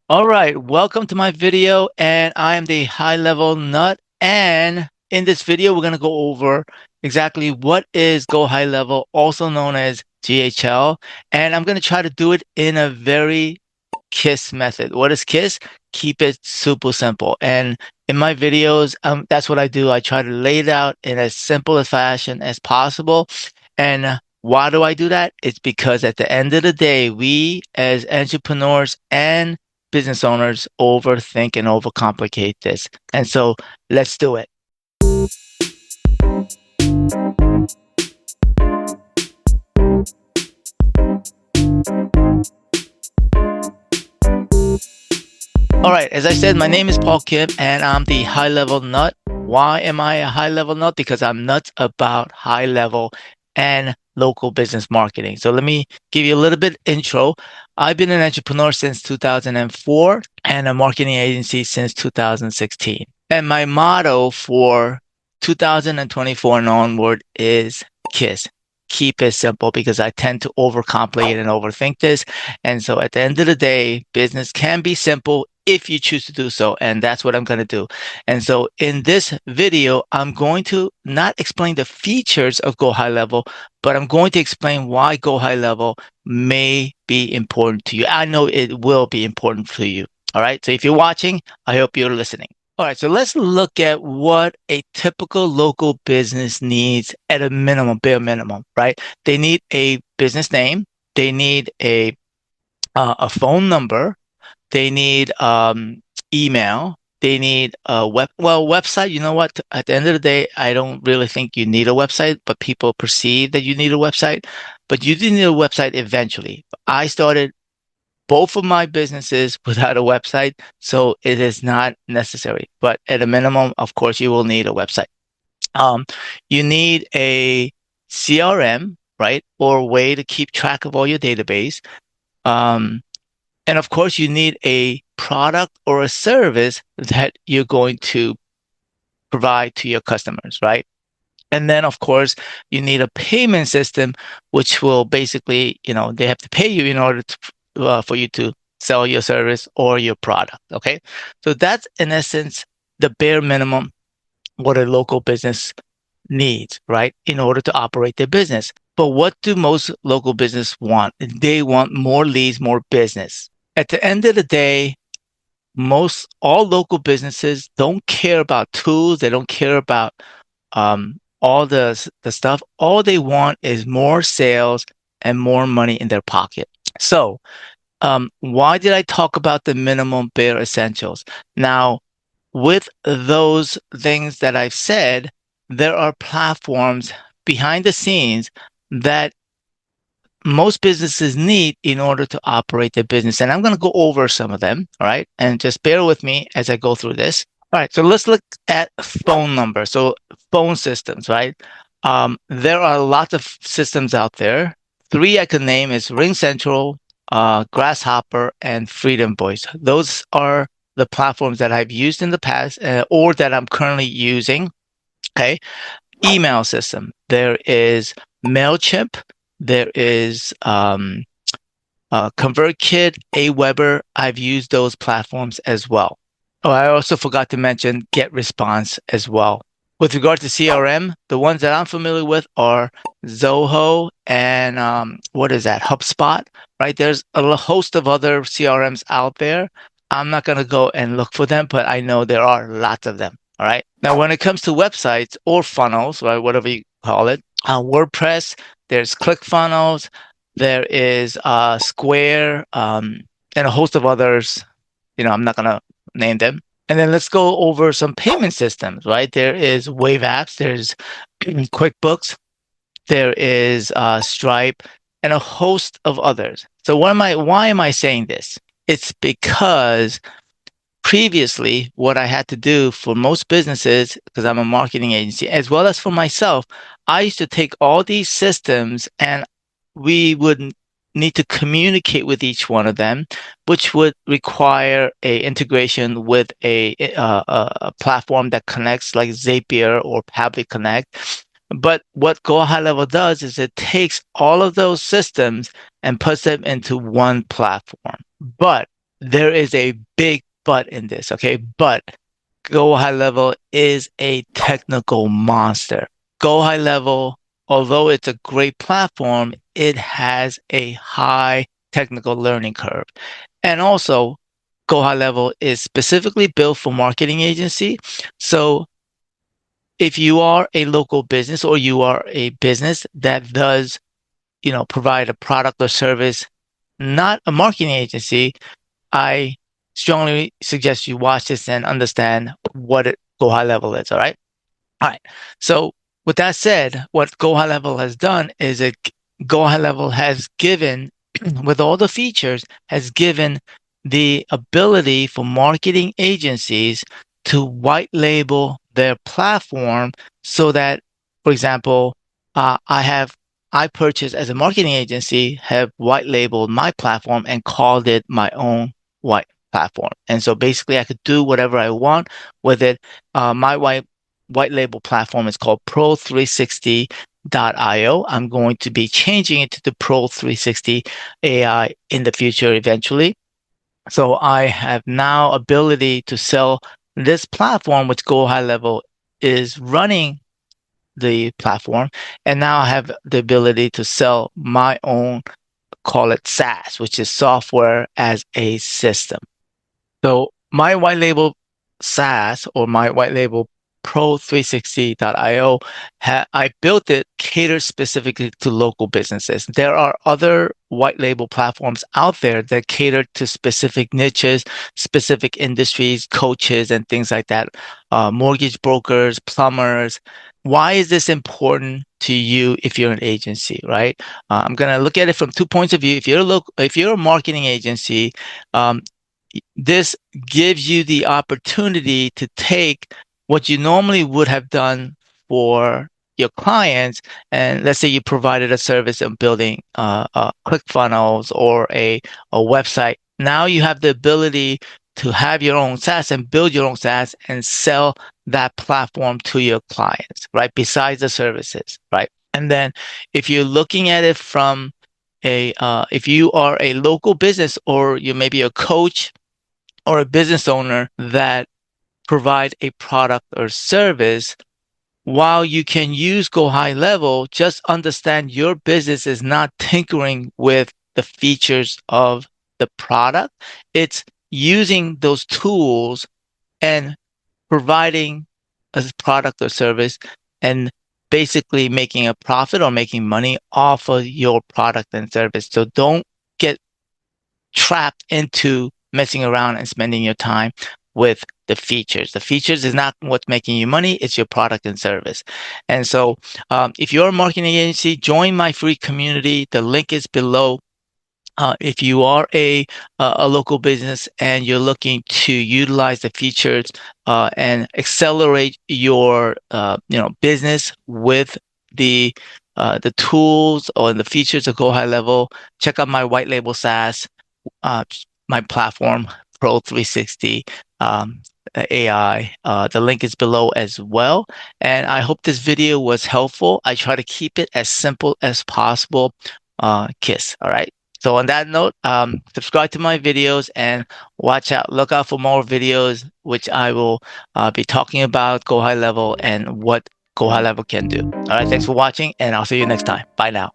All right, welcome to my video, and I am the high level nut. And in this video, we're going to go over exactly what is Go High Level, also known as GHL. And I'm going to try to do it in a very KISS method. What is KISS? Keep it super simple. And in my videos, that's what I do. I try to lay it out in as simple a fashion as possible. And why do I do that? It's because at the end of the day, we as entrepreneurs and business owners overthink and overcomplicate this. And so let's do it. All right, as I said, my name is Paul Kim and I'm the high level nut. Why am I a high level nut? Because I'm nuts about high level and local business marketing. So let me give you a little bit intro. I've been an entrepreneur since 2004 and a marketing agency since 2016. And my motto for 2024 and onward is KISS. Keep it simple, because I tend to overcomplicate and overthink this. And so at the end of the day, business can be simple if you choose to do so. And that's what I'm going to do. And so in this video, I'm going to not explain the features of Go High Level, but I'm going to explain why Go High Level may be important to you. I know it will be important to you. All right. So if you're watching, I hope you're listening. All right, so let's look at what a typical local business needs at a minimum, bare minimum, right? They need a business name, they need a phone number, they need email, they need a website. You know what? At the end of the day, I don't really think you need a website, but people perceive that you need a website. But you do need a website eventually. I started both of my businesses without a website, so it is not necessary. But at a minimum, of course, you will need a website. Um, you need a CRM, right, or a way to keep track of all your database. Um, and of course, you need a product or a service that you're going to provide to your customers, right? And then, of course, you need a payment system, which will basically, they have to pay you in order for you to sell your service or your product. Okay. So that's in essence the bare minimum what a local business needs, right? In order to operate their business. But what do most local business want? They want more leads, more business. At the end of the day, all local businesses don't care about tools. They don't care about all the stuff. All they want is more sales and more money in their pocket. So, why did I talk about the minimum bare essentials? Now, with those things that I've said, there are platforms behind the scenes that most businesses need in order to operate their business. And I'm going to go over some of them, all right? And just bear with me as I go through this. All right, so let's look at phone numbers. So phone systems, right? There are lots of systems out there. Three I can name is RingCentral, Grasshopper, and Freedom Voice. Those are the platforms that I've used in the past or that I'm currently using. Okay. Email system. There is MailChimp. There is ConvertKit, Aweber. I've used those platforms as well. Oh, I also forgot to mention GetResponse as well. With regard to CRM, the ones that I'm familiar with are Zoho and what is that? HubSpot, right? There's a host of other CRMs out there. I'm not going to go and look for them, but I know there are lots of them. All right. Now, when it comes to websites or funnels, right, whatever you call it, WordPress, there's ClickFunnels, there is Square, and a host of others. I'm not going to name them. And then let's go over some payment systems, right? There is Wave Apps, there's QuickBooks, there is Stripe, and a host of others. So why am I saying this? It's because previously what I had to do for most businesses, because I'm a marketing agency, as well as for myself, I used to take all these systems and we would need to communicate with each one of them, which would require a integration with a platform that connects like Zapier or Pabbly Connect. But what Go High Level does is it takes all of those systems and puts them into one platform. But there is a big but in this, okay? But Go High Level is a technical monster. Go High Level, although it's a great platform, it has a high technical learning curve. And also, Go High Level is specifically built for marketing agency. So if you are a local business or you are a business that does, provide a product or service, not a marketing agency, I strongly suggest you watch this and understand what Go High Level is. All right. All right. So with that said, what Go High Level has done is Go High Level has given, with all the features, has given the ability for marketing agencies to white label their platform so that, for example, I purchased as a marketing agency, have white labeled my platform and called it my own white platform. And so basically I could do whatever I want with it. My white label platform is called Pro360.io. I'm going to be changing it to the Pro360 AI in the future eventually. So I have now ability to sell this platform, which Go High Level is running the platform. And now I have the ability to sell my own, call it SaaS, which is software as a system. So my white label SaaS or my white label Pro360.io, I built it catered specifically to local businesses. There are other white label platforms out there that cater to specific niches, specific industries, coaches, and things like that. Mortgage brokers, plumbers. Why is this important to you if you're an agency, right? I'm going to look at it from 2 points of view. If you're a marketing agency, um, this gives you the opportunity to take what you normally would have done for your clients, and let's say you provided a service of building ClickFunnels or a website. Now you have the ability to have your own SaaS and build your own SaaS and sell that platform to your clients, right? Besides the services, right? And then if you're looking at it from if you are a local business or you may be a coach or a business owner that provide a product or service, while you can use Go High Level, just understand your business is not tinkering with the features of the product. It's using those tools and providing a product or service and basically making a profit or making money off of your product and service. So don't get trapped into messing around and spending your time with the features. The features is not what's making you money, it's your product and service. And so if you're a marketing agency, join my free community. The link is below. If you are a local business and you're looking to utilize the features and accelerate your business with the tools or the features of Go High Level, check out my white label SaaS, uh, my platform, Pro360 AI. The link is below as well. And I hope this video was helpful. I try to keep it as simple as possible. Kiss. All right. So on that note, subscribe to my videos and look out for more videos, which I will be talking about Go High Level and what Go High Level can do. All right. Thanks for watching, and I'll see you next time. Bye now.